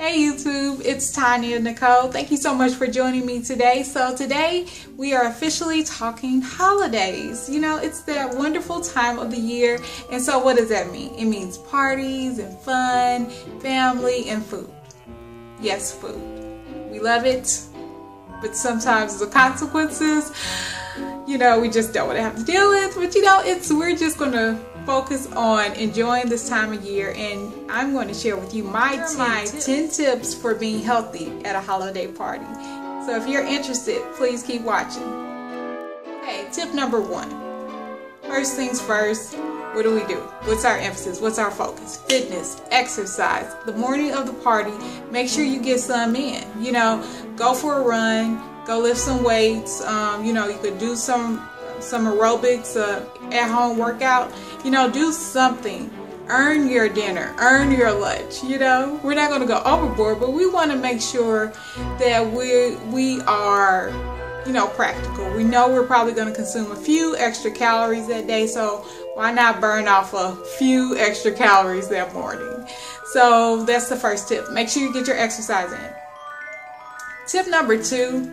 Hey YouTube, it's Tonya Nicole. Thank you so much for joining me today. So today we are officially talking holidays. You know, it's that wonderful time of the year. And so what does that mean? It means parties and fun, family, and food. Yes, food. We love it, but sometimes the consequences, you know, we just don't want to have to deal with. But you know, we're just going to focus on enjoying this time of year, and I'm going to share with you my 10 tips for being healthy at a holiday party. So if you're interested, please keep watching. Okay, tip number 1. First things first, what do we do? What's our emphasis? What's our focus? Fitness, exercise. The morning of the party, make sure you get some in. You know, go for a run, go lift some weights. You know, you could do some aerobics, at-home workout. You know, do something. Earn your dinner, earn your lunch. You know, we're not going to go overboard, but we want to make sure that we are, you know, practical. We know we're probably going to consume a few extra calories that day, so why not burn off a few extra calories that morning? So that's the first tip. Make sure you get your exercise in. Tip number two.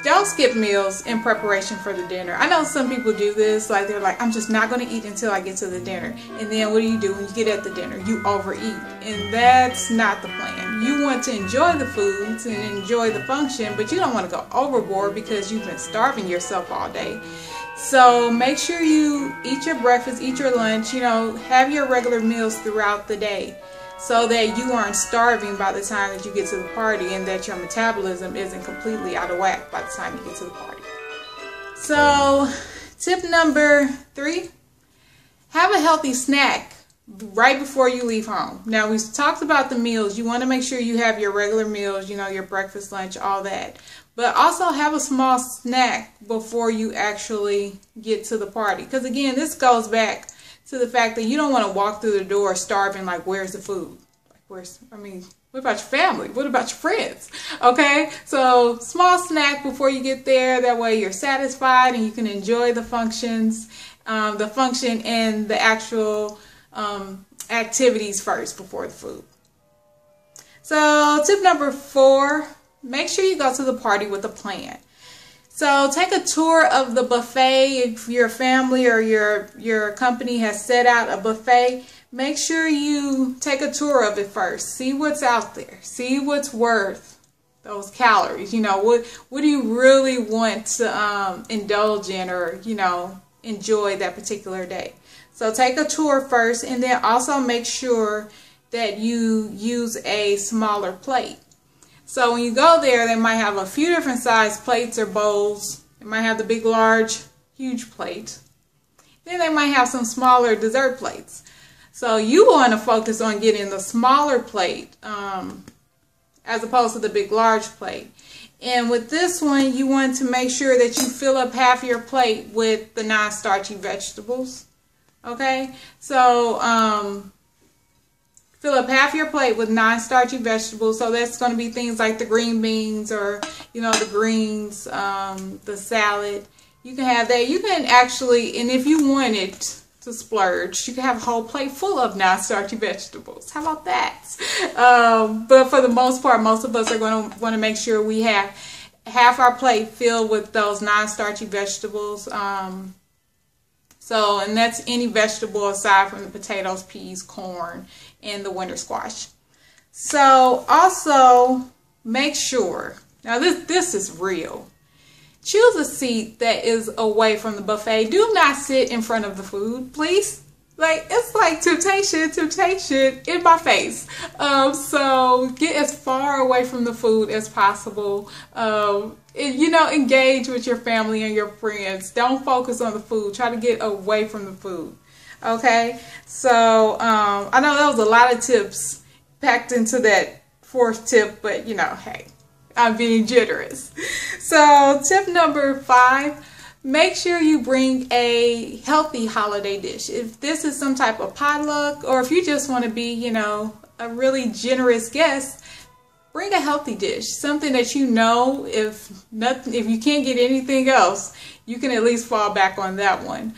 Don't skip meals in preparation for the dinner. I know some people do this, like they're like, I'm just not going to eat until I get to the dinner. And then what do when you get at the dinner? You overeat. And that's not the plan. You want to enjoy the foods and enjoy the function, but you don't want to go overboard because you've been starving yourself all day. So make sure you eat your breakfast, eat your lunch, you know, have your regular meals throughout the day, so that you aren't starving by the time that you get to the party, and that your metabolism isn't completely out of whack by the time you get to the party. So tip number 3, have a healthy snack right before you leave home. Now, we've talked about the meals. You want to make sure you have your regular meals, you know, your breakfast, lunch, all that. But also have a small snack before you actually get to the party. Because again, this goes back to the fact that you don't want to walk through the door starving, like, where's the food? Like, what about your family? What about your friends? Okay, so small snack before you get there. That way you're satisfied and you can enjoy the function and the actual activities first before the food. So tip number 4, make sure you go to the party with a plan. So take a tour of the buffet. If your family or your company has set out a buffet, make sure you take a tour of it first. See what's out there. See what's worth those calories. You know, what do you really want to indulge in, or, you know, enjoy that particular day. So take a tour first, and then also make sure that you use a smaller plate. So when you go there, they might have a few different size plates or bowls. They might have the big, large, huge plate. Then they might have some smaller dessert plates. So you want to focus on getting the smaller plate as opposed to the big, large plate. And with this one, you want to make sure that you fill up half your plate with the non-starchy vegetables. Okay? So fill up half your plate with non-starchy vegetables. So that's going to be things like the green beans, or, you know, the greens, the salad. You can have that. You can actually, and if you wanted to splurge, you can have a whole plate full of non-starchy vegetables. How about that? But for the most part, most of us are going to want to make sure we have half our plate filled with those non-starchy vegetables. And that's any vegetable aside from the potatoes, peas, corn, and the winter squash. So also make sure, now this is real, choose a seat that is away from the buffet. Do not sit in front of the food, please. Like, it's like temptation in my face. So get as far away from the food as possible. You know, engage with your family and your friends. Don't focus on the food. Try to get away from the food. Okay, so I know that was a lot of tips packed into that 4th tip, but you know, hey, I'm being generous. So tip number 5, make sure you bring a healthy holiday dish. If this is some type of potluck, or if you just want to be, you know, a really generous guest, bring a healthy dish, something that you know, if you can't get anything else, you can at least fall back on that one.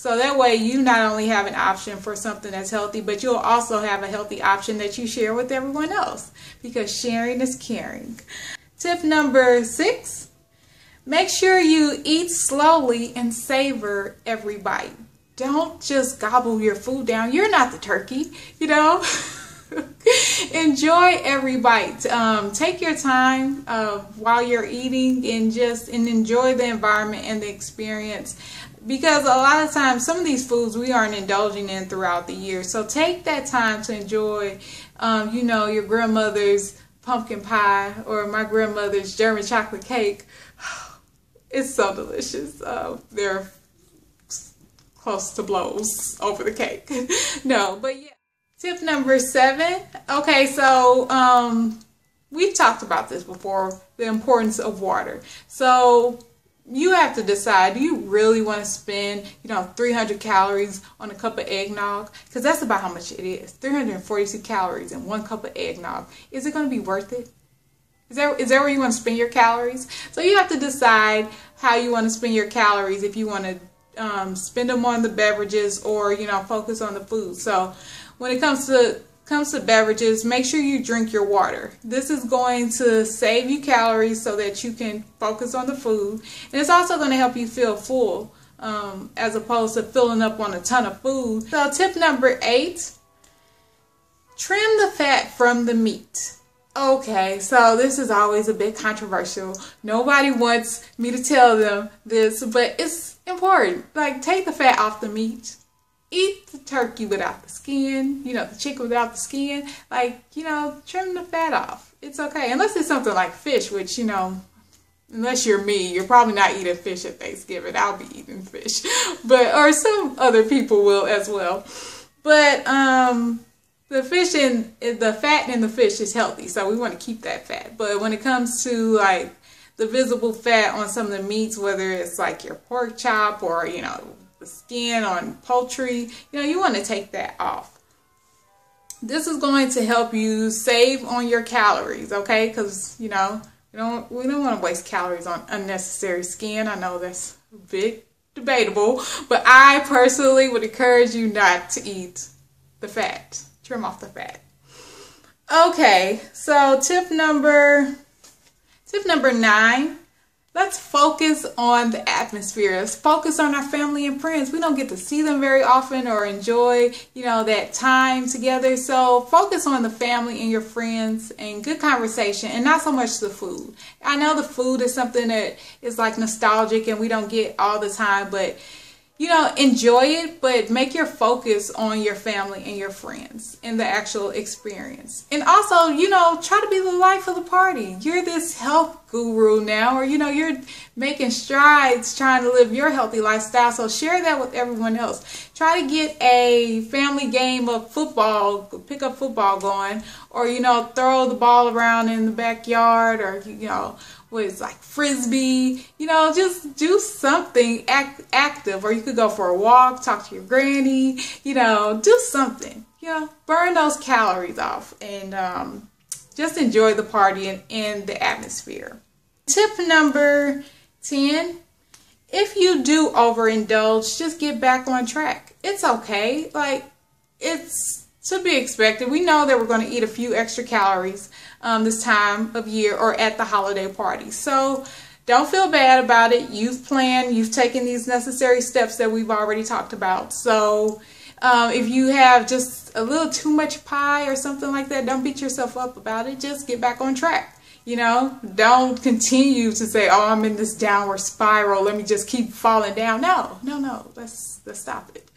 So that way you not only have an option for something that's healthy, but you'll also have a healthy option that you share with everyone else, because sharing is caring. Tip number 6, make sure you eat slowly and savor every bite. Don't just gobble your food down. You're not the turkey, you know. Enjoy every bite. Take your time while you're eating and enjoy the environment and the experience, because a lot of times some of these foods we aren't indulging in throughout the year. So take that time to enjoy you know, your grandmother's pumpkin pie or my grandmother's German chocolate cake. It's so delicious. They're close to blows over the cake. No, but yeah. Tip number 7. Okay, so we've talked about this before, the importance of water. So you have to decide, do you really want to spend, you know, 300 calories on a cup of eggnog? Because that's about how much it is. 342 calories in 1 cup of eggnog. Is it going to be worth it? Is that where you want to spend your calories? So you have to decide how you want to spend your calories, if you want to spend them on the beverages or, you know, focus on the food. So when it comes to beverages, make sure you drink your water. This is going to save you calories so that you can focus on the food, and it's also going to help you feel full as opposed to filling up on a ton of food. So tip number 8, trim the fat from the meat. Okay, so this is always a bit controversial. Nobody wants me to tell them this, but it's important. Like, take the fat off the meat. Eat the turkey without the skin, you know, the chicken without the skin. Like, you know, trim the fat off. It's okay. Unless it's something like fish, which, you know, unless you're me, you're probably not eating fish at Thanksgiving. I'll be eating fish. But, or some other people will as well. But, the fish and the fat in the fish is healthy, so we want to keep that fat. But when it comes to like the visible fat on some of the meats, whether it's like your pork chop or, you know, the skin on poultry, you know, you want to take that off. This is going to help you save on your calories, okay? Because, you know, we don't want to waste calories on unnecessary skin. I know that's a bit debatable, but I personally would encourage you not to eat the fat. Trim off the fat. Okay, so tip number 9. Let's focus on the atmosphere. Let's focus on our family and friends. We don't get to see them very often or enjoy, you know, that time together. So focus on the family and your friends and good conversation, and not so much the food. I know the food is something that is like nostalgic and we don't get all the time, but you know, enjoy it, but make your focus on your family and your friends and the actual experience. And also, you know, try to be the life of the party. You're this health guru now, or, you know, you're making strides trying to live your healthy lifestyle. So share that with everyone else. Try to get a family game of football, pick up football going, or, you know, throw the ball around in the backyard, or, you know, what is like frisbee, you know, just do something active. Or you could go for a walk, talk to your granny, you know, do something, you know, burn those calories off, and just enjoy the party and the atmosphere. Tip number 10, if you do overindulge, just get back on track. It's okay. Like, it's to be expected. We know that we're going to eat a few extra calories this time of year or at the holiday party. So don't feel bad about it. You've planned, you've taken these necessary steps that we've already talked about. So if you have just a little too much pie or something like that, don't beat yourself up about it. Just get back on track. You know, don't continue to say, oh, I'm in this downward spiral, let me just keep falling down. No, let's stop it.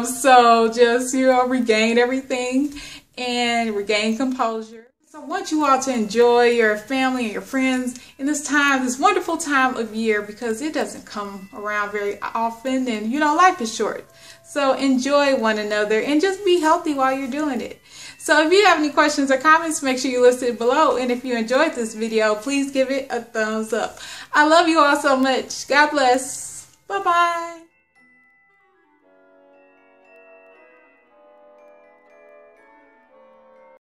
So just, you know, regain everything and regain composure. So I want you all to enjoy your family and your friends in this time, this wonderful time of year, because it doesn't come around very often, and, you know, life is short. So enjoy one another and just be healthy while you're doing it. So if you have any questions or comments, make sure you list it below. And if you enjoyed this video, please give it a thumbs up. I love you all so much. God bless. Bye-bye.